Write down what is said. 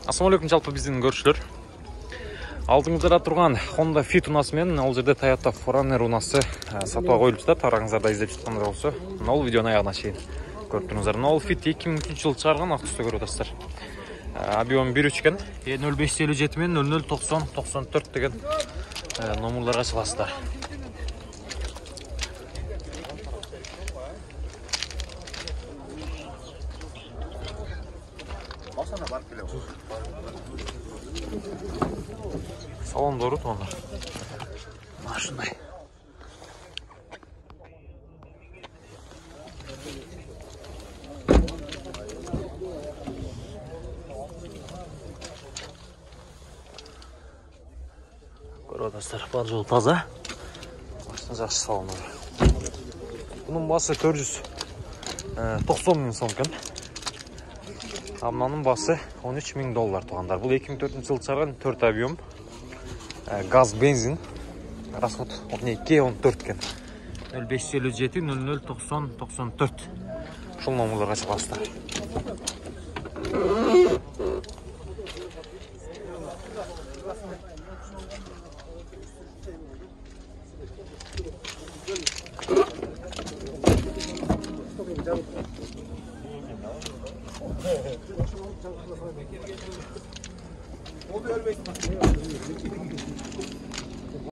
Assalamu alaikum жалпы биздин көрүүчүлөр. Алдыңызда турган Honda Fit унасы менен ал жерде Toyota Forerunner унасы сатууга коюлупта. Тараңыздарда издеп жаткандар болсо, мына видеонун аягына чейин көрүп туруңуздар. Мына Fit 2003-жылы чыгарган автосу көрүп атасыздар. Объем 1.3 экен. 0557 менен 009094 деген номерлерге чыгасыздар. Салон doğru onlar. Şunday. Arkadaşlar бар жол таза. Baştan жақсы салон var. Bunun bası 490 min сом екен. Мынаның басы 13 000 доллар туғандар. Бұл 2004-жылы чыгарган 4 объем. Gaz, benzin. Расход 12-14 екен. 0557 009094. Шул номерлерге чыгасыздар.